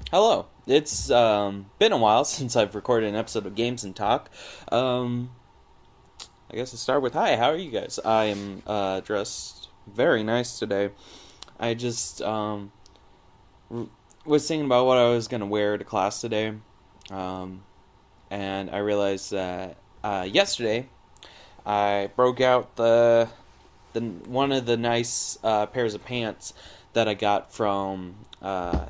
Hello. It's been a while since I've recorded an episode of Games and Talk. Um, I guess I'll start with hi. How are you guys? I am dressed very nice today. I just was thinking about what I was gonna wear to class today, um, and I realized that yesterday I broke out the one of the nice pairs of pants that I got from I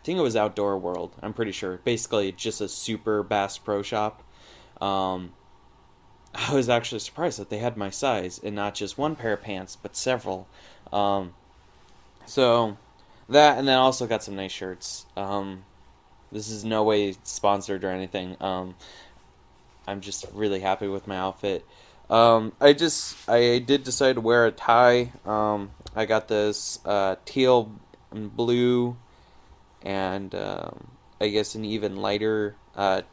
think it was Outdoor World. I'm pretty sure. Basically, just a super Bass Pro Shop. Um, I was actually surprised that they had my size and not just one pair of pants, but several. Um, so that, and then also got some nice shirts. This is no way sponsored or anything. I'm just really happy with my outfit. I did decide to wear a tie. I got this teal and blue and I guess an even lighter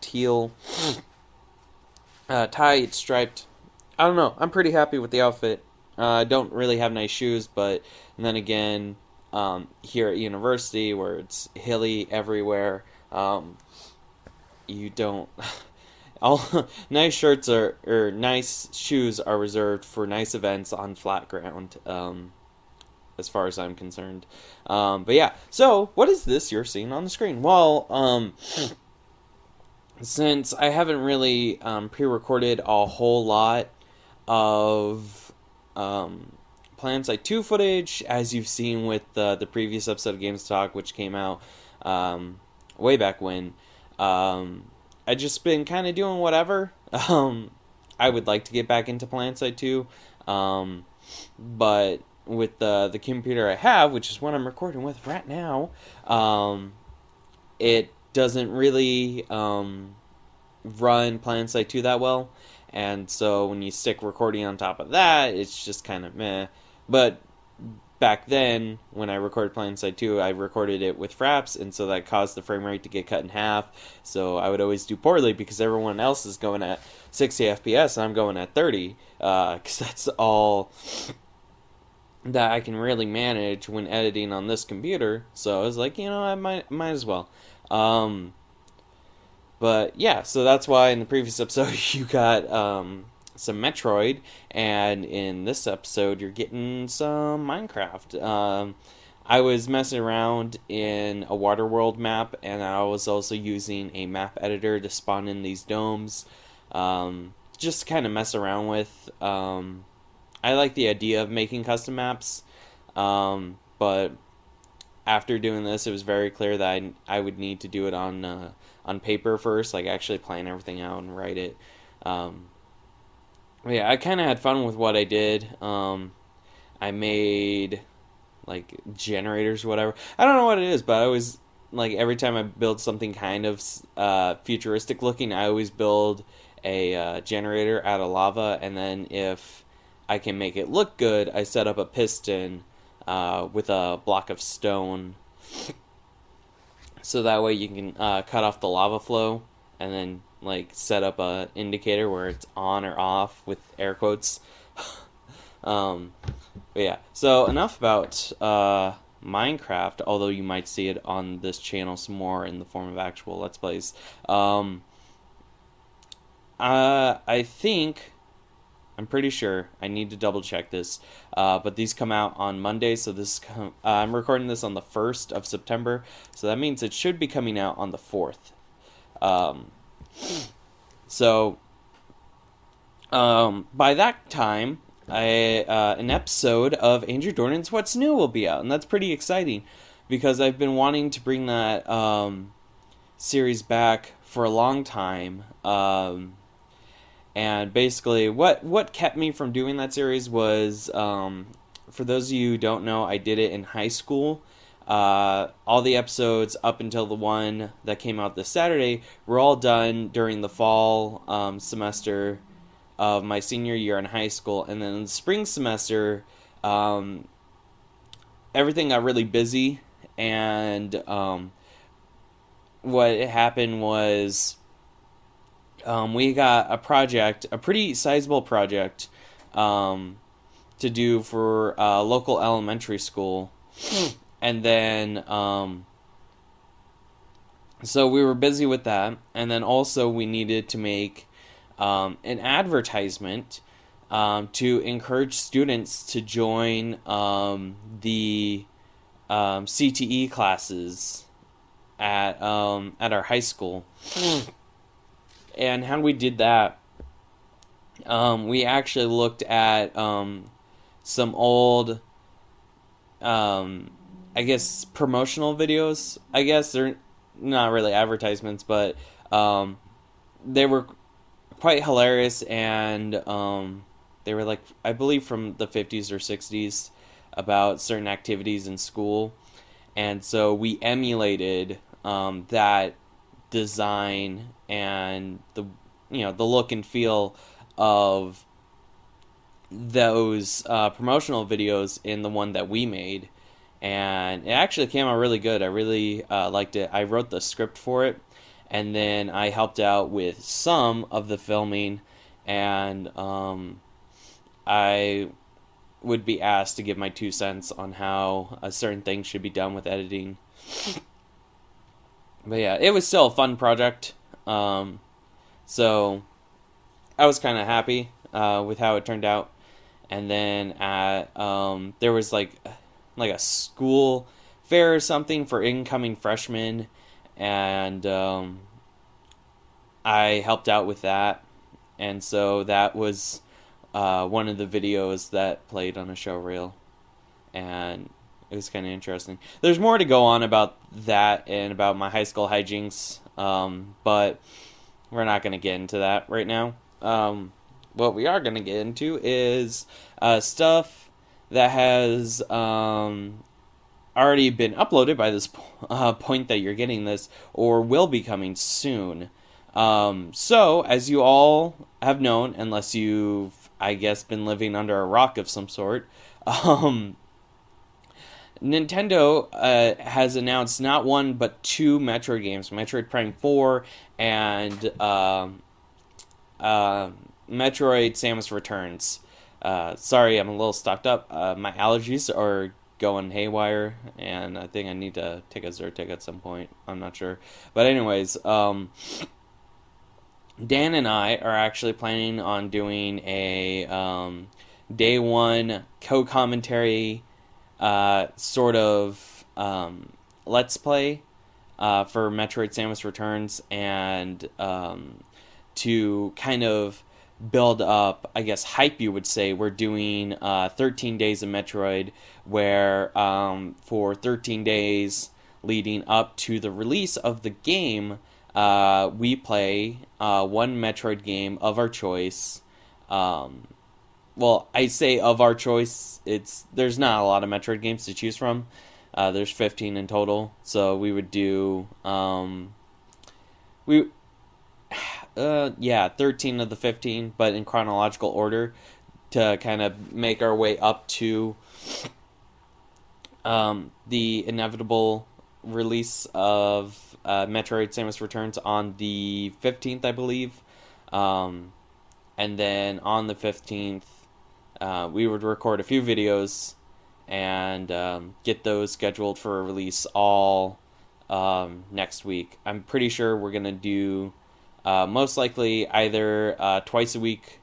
teal tie. It's striped. I don't know. I'm pretty happy with the outfit. I don't really have nice shoes, but and then again, here at university where it's hilly everywhere, you don't. All nice shirts are or nice shoes are reserved for nice events on flat ground. As far as I'm concerned. But yeah, so what is this you're seeing on the screen? Well, since I haven't really pre-recorded a whole lot of Plan Site 2 footage, as you've seen with the previous episode of Games Talk, which came out way back when, I just been kind of doing whatever. I would like to get back into Plan Site 2, but with the computer I have, which is what I'm recording with right now, it doesn't really run Plan Site 2 that well. And so when you stick recording on top of that, it's just kind of meh. But back then, when I recorded Plan Site 2, I recorded it with fraps, and so that caused the frame rate to get cut in half. So I would always do poorly because everyone else is going at 60 FPS and I'm going at 30, because that's all that I can really manage when editing on this computer. So I was like, I might as well. Um, but yeah, so that's why in the previous episode you got some Metroid, and in this episode you're getting some Minecraft. I was messing around in a Waterworld map, and I was also using a map editor to spawn in these domes. Just to kind of mess around with. I like the idea of making custom maps, but after doing this, it was very clear that I would need to do it on paper first, like actually plan everything out and write it. Um, yeah, I kind of had fun with what I did. I made like generators or whatever. I don't know what it is, but I always like every time I build something kind of futuristic looking, I always build a generator out of lava, and then if I can make it look good, I set up a piston with a block of stone, so that way you can cut off the lava flow, and then like set up a indicator where it's on or off with air quotes. um, but yeah, so enough about Minecraft, although you might see it on this channel some more in the form of actual Let's Plays. I think, I'm pretty sure, I need to double check this, but these come out on Monday, so I'm recording this on the 1st of September, so that means it should be coming out on the 4th. Um, so, by that time, an episode of Andrew Dornan's What's New will be out, and that's pretty exciting because I've been wanting to bring that series back for a long time. And basically, what kept me from doing that series was, for those of you who don't know, I did it in high school. All the episodes up until the one that came out this Saturday were all done during the fall semester of my senior year in high school, and then in the spring semester, everything got really busy, and what happened was we got a project, a pretty sizable project, to do for a local elementary school, and then So we were busy with that, and then also we needed to make an advertisement to encourage students to join the CTE classes at our high school. And how we did that, we actually looked at some old, I guess, promotional videos. I guess they're not really advertisements, but they were quite hilarious, and they were like, I believe, from the 50s or 60s, about certain activities in school. And so we emulated that design and the look and feel of those promotional videos in the one that we made, and it actually came out really good. I really liked it. I wrote the script for it, and then I helped out with some of the filming, and I would be asked to give my 2 cents on how a certain thing should be done with editing. But yeah, it was still a fun project. So I was kind of happy with how it turned out. And then there was like a school fair or something for incoming freshmen, and I helped out with that. And so that was one of the videos that played on a show reel, and it was kind of interesting. There's more to go on about that and about my high school hijinks, but we're not going to get into that right now. What we are going to get into is stuff that has already been uploaded by this point that you're getting this, or will be coming soon. So, as you all have known, unless you've, I guess, been living under a rock of some sort, Nintendo has announced not one but two Metroid games, Metroid Prime 4 and Metroid Samus Returns. Sorry, I'm a little stocked up. My allergies are going haywire, and I think I need to take a Zyrtec at some point. I'm not sure. But anyways, Dan and I are actually planning on doing a day one co-commentary sort of let's play for Metroid Samus Returns, and to kind of build up, I guess, hype, you would say. We're doing 13 days of Metroid, where for 13 days leading up to the release of the game, we play one Metroid game of our choice. Well, I say of our choice. There's not a lot of Metroid games to choose from. There's 15 in total, so we would do 13 of the 15, but in chronological order, to kind of make our way up to the inevitable release of Metroid Samus Returns on the 15th, I believe. And then on the 15th, we would record a few videos and get those scheduled for a release all next week. I'm pretty sure we're going to do most likely either twice a week,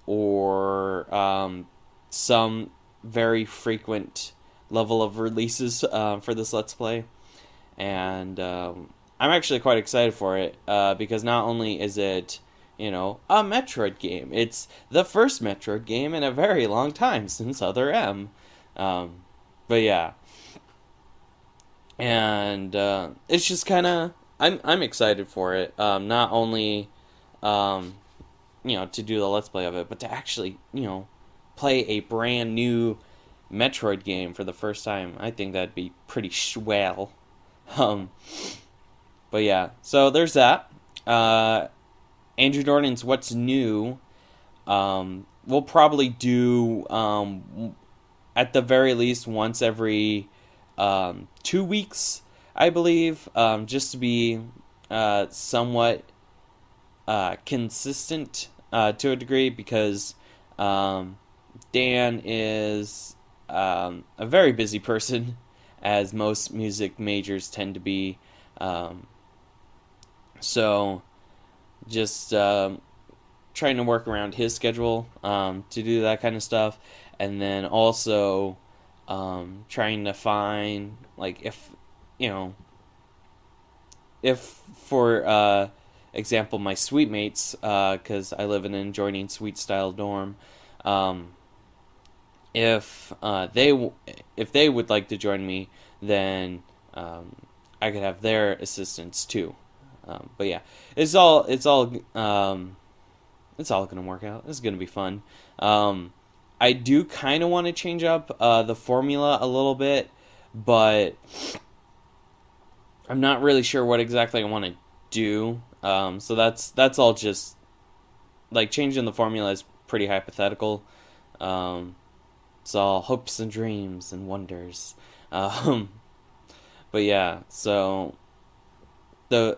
or some very frequent level of releases for this Let's Play. And I'm actually quite excited for it, because not only is it, a Metroid game, it's the first Metroid game in a very long time since Other M. But yeah. And it's just kind of, I'm excited for it. Not only, to do the Let's Play of it, but to actually, play a brand new Metroid game for the first time. I think that'd be pretty swell. But yeah, so there's that. Andrew Dornan's What's New. We'll probably do, at the very least, once every 2 weeks, I believe, just to be somewhat consistent to a degree, because Dan is a very busy person, as most music majors tend to be. So just trying to work around his schedule to do that kind of stuff, and then also trying to find, like, if you know if for example my suite mates, because I live in an adjoining suite style dorm, um, if if they would like to join me, then I could have their assistance too. But yeah, it's all it's all gonna work out. It's gonna be fun. I do kind of want to change up the formula a little bit, but I'm not really sure what exactly I want to do. So that's all just like changing the formula is pretty hypothetical. Um, it's all hopes and dreams and wonders. Um, but yeah, so the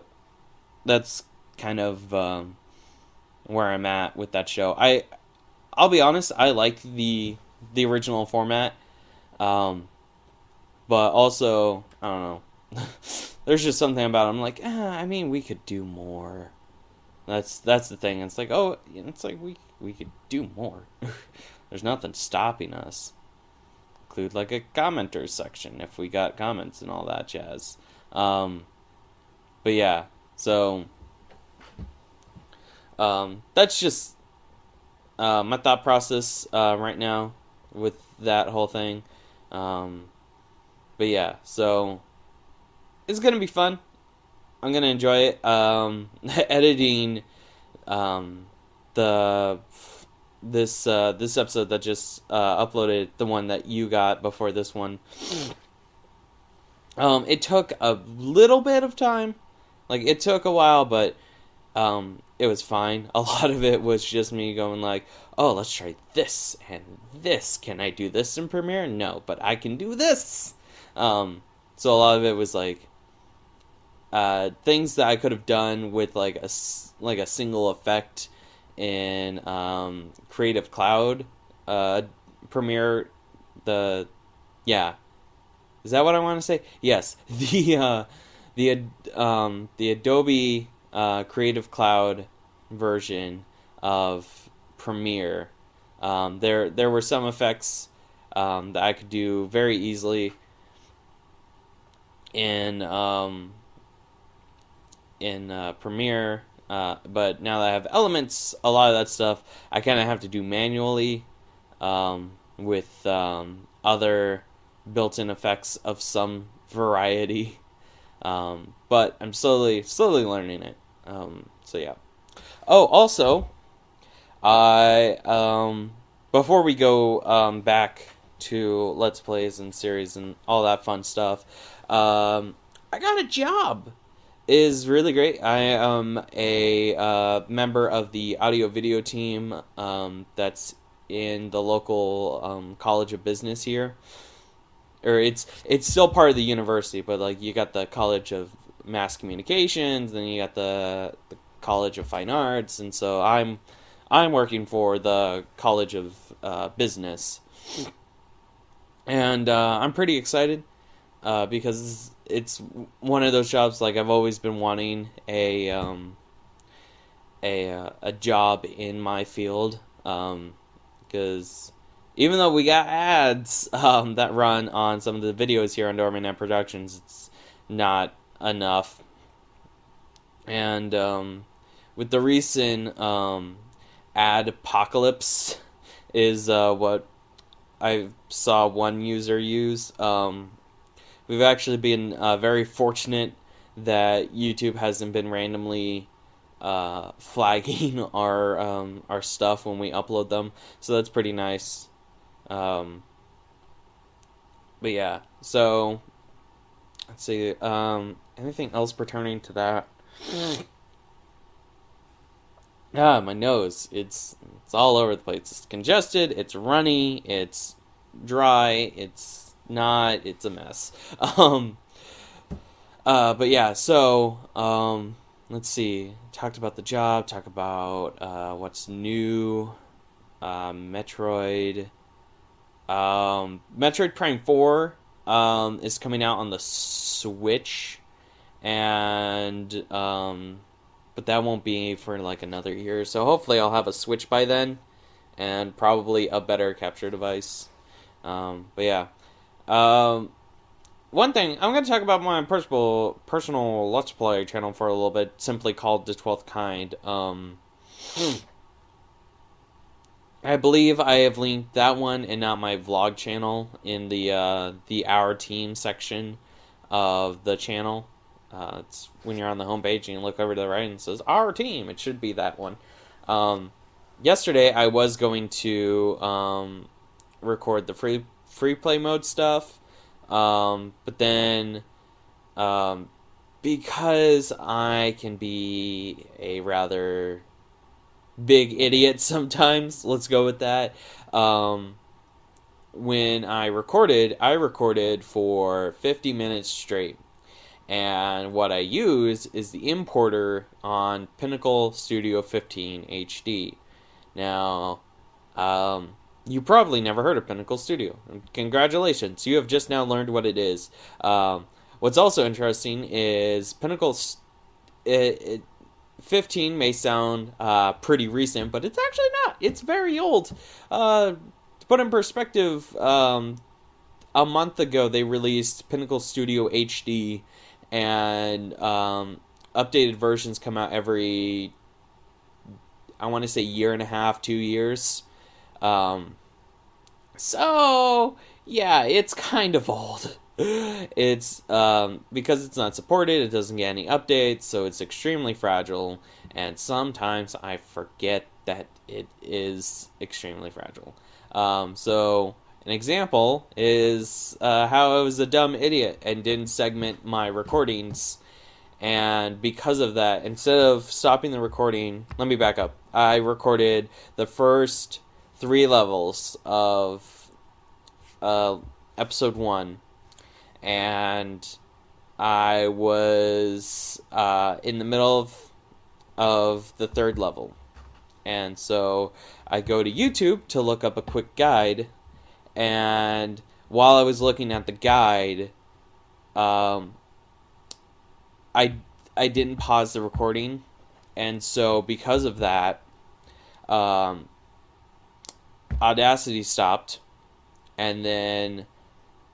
that's kind of where I'm at with that show. I'll be honest, I like the original format, um, but also I don't know. There's just something about it. I'm like, I mean, we could do more. That's the thing. It's like, oh, it's like we could do more. There's nothing stopping us. Include like a commenters section if we got comments and all that jazz. Um, but yeah, so that's just my thought process right now with that whole thing. Um, but yeah, so it's gonna be fun. I'm gonna enjoy it. Editing um, the this episode that just uploaded, the one that you got before this one. It took a little bit of time. Like, it took a while, but it was fine. A lot of it was just me going like, oh, let's try this and this. Can I do this in Premiere? No, but I can do this. So a lot of it was like things that I could have done with like a single effect in Creative Cloud, Premiere. The yeah, is that what I want to say? Yes, the Adobe Creative Cloud version of Premiere. There were some effects that I could do very easily in Premiere, but now that I have Elements, a lot of that stuff I kind of have to do manually with other built-in effects of some variety. But I'm slowly learning it. So yeah. Oh, also, I before we go back to Let's Plays and series and all that fun stuff, I got a job. Is really great. I am a member of the audio video team that's in the local College of Business here. Or it's still part of the university, but like you got the College of Mass Communications, then you got the College of Fine Arts, and so I'm working for the College of Business, and I'm pretty excited because it's one of those jobs like I've always been wanting a job in my field, because even though we got ads that run on some of the videos here on Doorman and Productions, it's not enough. And with the recent ad apocalypse is what I saw one user use. We've actually been very fortunate that YouTube hasn't been randomly flagging our stuff when we upload them, so that's pretty nice. But yeah, so let's see. Anything else pertaining to that? My nose. It's all over the place. It's congested. It's runny. It's dry. It's not. It's a mess. But yeah. So let's see. Talked about the job. Talk about what's new. Metroid. Metroid Prime 4 is coming out on the Switch, and but that won't be for like another year. So hopefully I'll have a Switch by then, and probably a better capture device. But yeah. Um, One thing I'm going to talk about my personal Let's Play channel for a little bit, simply called The 12th Kind. I believe I have linked that one and not my vlog channel in the Our Team section of the channel. It's when you're on the homepage and you look over to the right and it says Our Team. It should be that one. Yesterday I was going to record the free play mode stuff, but then because I can be a rather big idiot sometimes, let's go with that. When I recorded for 50 minutes straight. And what I use is the importer on Pinnacle Studio 15 HD. Now, you probably never heard of Pinnacle Studio. Congratulations, you have just now learned what it is. What's also interesting is Pinnacle 15 may sound pretty recent, but it's actually not. It's very old. To put in perspective, a month ago they released Pinnacle Studio HD, and updated versions come out every, I want to say, year and a half, 2 years. So yeah, it's kind of old. It's because it's not supported, it doesn't get any updates, so it's extremely fragile, and sometimes I forget that it is extremely fragile. So an example is how I was a dumb idiot and didn't segment my recordings, and because of that, instead of stopping the recording, let me back up. I recorded the first 3 levels of episode 1, and I was in the middle of the 3rd level. And so I go to YouTube to look up a quick guide, and while I was looking at the guide, I didn't pause the recording, and so because of that, Audacity stopped, and then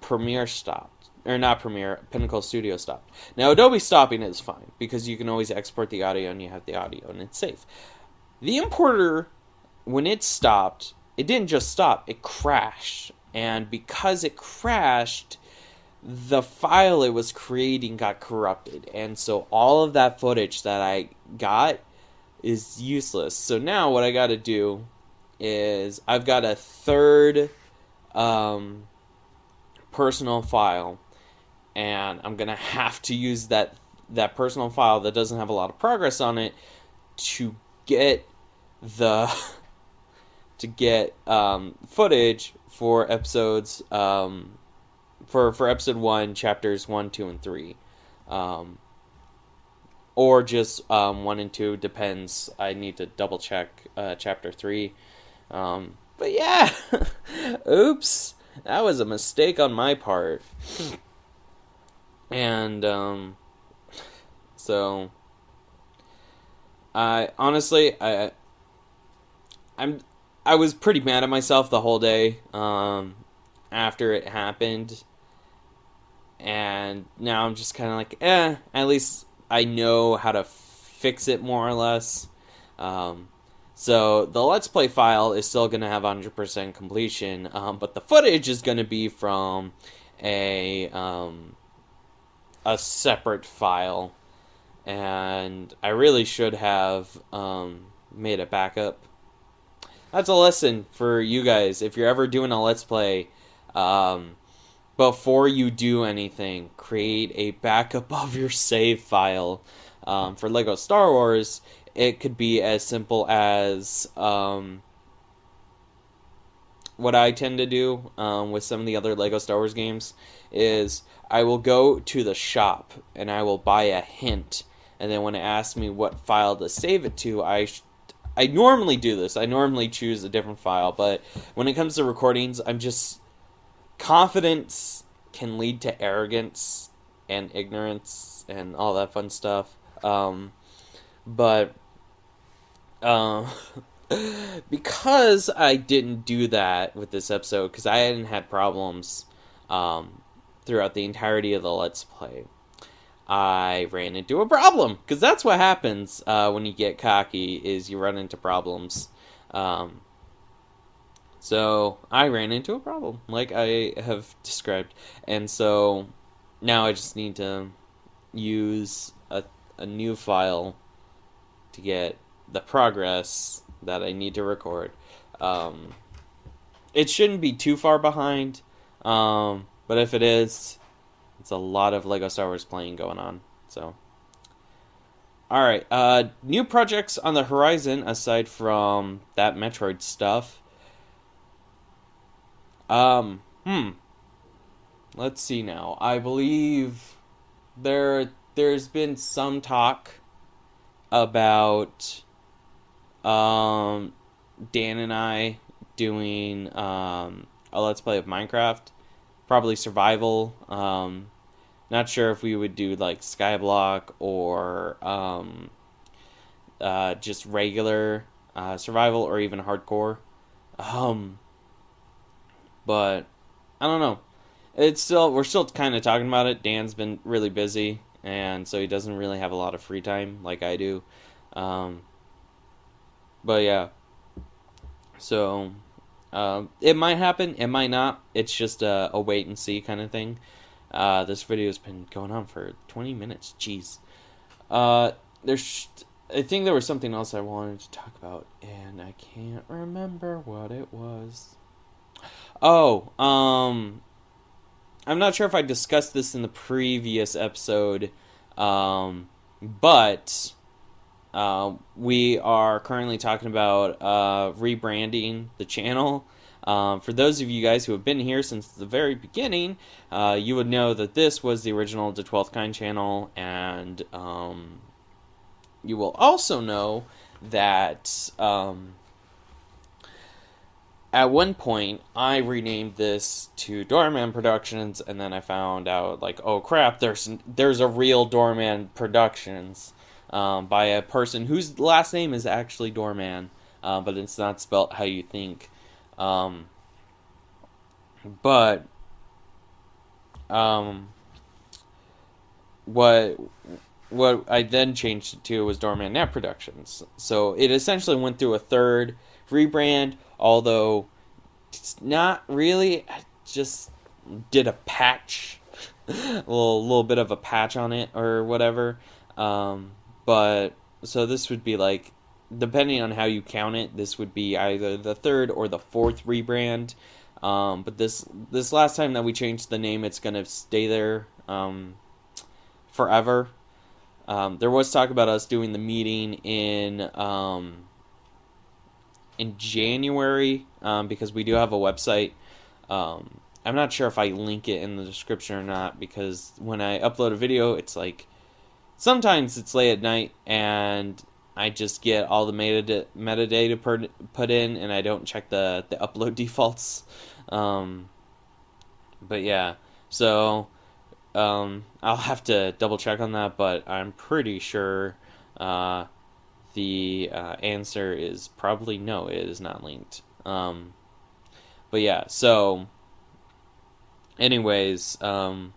Premiere stopped. Or not Premiere, Pinnacle Studio stopped. Now, Adobe stopping is fine, because you can always export the audio, and you have the audio, and it's safe. The importer, when it stopped, it didn't just stop, it crashed. And because it crashed, the file it was creating got corrupted. And so all of that footage that I got is useless. So now what I got to do is I've got a third personal file, and I'm going to have to use that personal file that doesn't have a lot of progress on it to get footage for episodes for episode 1, chapters 1, 2, and 3, or just 1 and 2, depends. I need to double check chapter 3, but yeah. Oops, that was a mistake on my part. And so I honestly I was pretty mad at myself the whole day after it happened, and now I'm just kind of like, at least I know how to fix it more or less. So the Let's Play file is still going to have 100% completion, but the footage is going to be from a separate file, and I really should have made a backup. That's a lesson for you guys. If you're ever doing a Let's Play, before you do anything, create a backup of your save file. For Lego Star Wars, it could be as simple as what I tend to do with some of the other Lego Star Wars games is I will go to the shop and I will buy a hint, and then when it asks me what file to save it to, I normally do this. I normally choose a different file, but when it comes to recordings, I'm just... confidence can lead to arrogance and ignorance and all that fun stuff. But um, because I didn't do that with this episode, because I hadn't had problems um, throughout the entirety of the Let's Play, I ran into a problem. Because that's what happens when you get cocky, is you run into problems. Um, so I ran into a problem, like I have described. And so now I just need to use a new file to get the progress that I need to record. Um, it shouldn't be too far behind, but if it is, it's a lot of Lego Star Wars playing going on. So, all right, new projects on the horizon aside from that Metroid stuff. Um, hmm. Let's see now. I believe there's been some talk about um Dan and I doing a Let's Play of Minecraft, probably survival. Not sure if we would do like Skyblock or just regular survival or even hardcore. Um, but I don't know. We're still kind of talking about it. Dan's been really busy, and so he doesn't really have a lot of free time like I do. Um, but yeah, so it might happen, it might not. It's just a wait and see kind of thing. This video's been going on for 20 minutes. Jeez. There's, I think there was something else I wanted to talk about, and I can't remember what it was. Oh, I'm not sure if I discussed this in the previous episode, but we are currently talking about rebranding the channel. For those of you guys who have been here since the very beginning, you would know that this was the original The 12th Kind channel, and you will also know that at one point I renamed this to Doorman Productions, and then I found out, like, oh crap, there's a real Doorman Productions by a person whose last name is actually Doorman, but it's not spelt how you think. But what I then changed it to was Doorman Net Productions. So it essentially went through a third rebrand, although it's not really. I just did a patch, a little bit of a patch on it or whatever. But so this would be like, depending on how you count it, this would be either the third or the fourth rebrand. But this last time that we changed the name, it's gonna stay there forever. There was talk about us doing the meeting in January, because we do have a website. I'm not sure if I link it in the description or not, because when I upload a video, it's like, sometimes it's late at night and I just get all the metadata put in, and I don't check the upload defaults. But yeah, so I'll have to double check on that, but I'm pretty sure the answer is probably no, it is not linked. But yeah, so anyways, the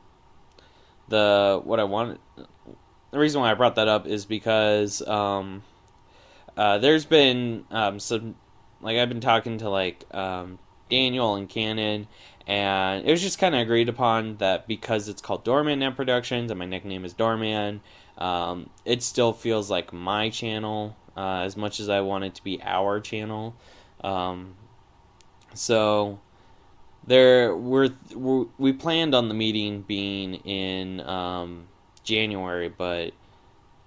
reason why I brought that up is because there's been some, like, I've been talking to like Daniel and Cannon, and it was just kind of agreed upon that because it's called Doorman Net Productions and my nickname is Doorman, it still feels like my channel, as much as I want it to be our channel. So we planned on the meeting being in January, but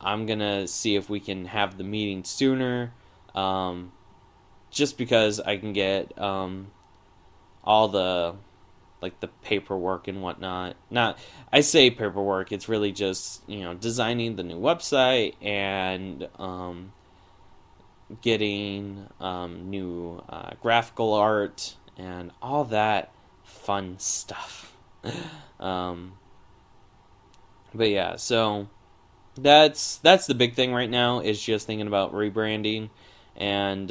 I'm gonna see if we can have the meeting sooner, just because I can get all the, like, the paperwork and whatnot. Not, I say paperwork, it's really just, designing the new website and getting new graphical art and all that fun stuff. But yeah, so that's the big thing right now, is just thinking about rebranding, and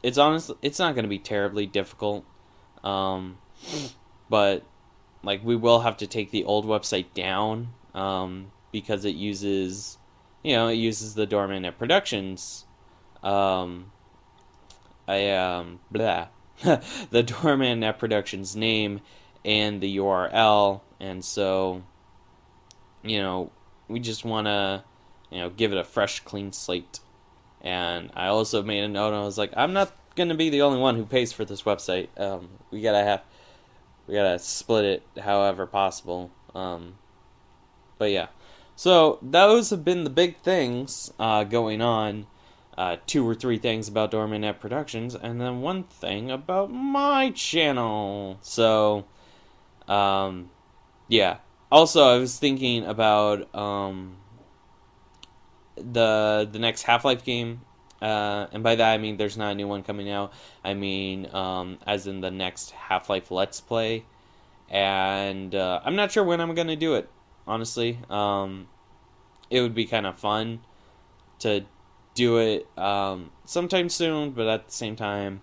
it's not going to be terribly difficult, um, but like we will have to take the old website down, because it uses the Doorman at Productions, um, blah, the Doorman Net Productions name and the URL, and so you know we just want to give it a fresh, clean slate. And I also made a note. I was like, I'm not gonna be the only one who pays for this website. We gotta split it however possible. But yeah, so those have been the big things going on. Two or three things about Doorman Net Productions, and then one thing about my channel. So, yeah. Also, I was thinking about the next Half-Life game, and by that I mean there's not a new one coming out. I mean, as in the next Half-Life Let's Play, and I'm not sure when I'm gonna do it. Honestly, it would be kind of fun to do it sometime soon, but at the same time,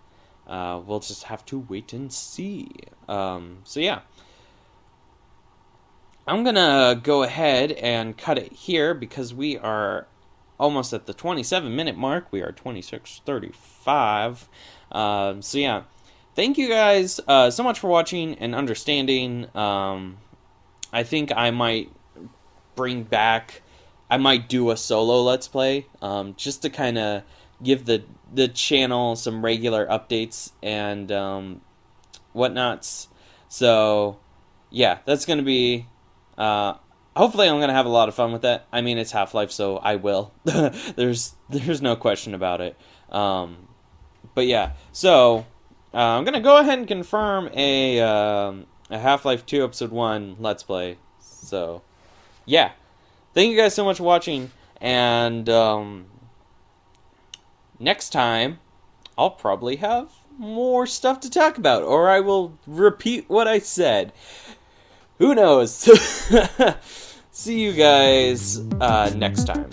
we'll just have to wait and see. So yeah, I'm gonna go ahead and cut it here because we are almost at the 27-minute mark. We are 26:35. So yeah, thank you guys so much for watching and understanding. I think I might I might do a solo Let's Play, just to kind of give the channel some regular updates and whatnots. So yeah, that's gonna be. Hopefully, I'm gonna have a lot of fun with that. I mean, it's Half-Life, so I will. there's no question about it. But yeah, so I'm gonna go ahead and confirm a Half-Life 2 Episode 1 Let's Play. So yeah, thank you guys so much for watching, and next time I'll probably have more stuff to talk about, or I will repeat what I said. Who knows? See you guys next time.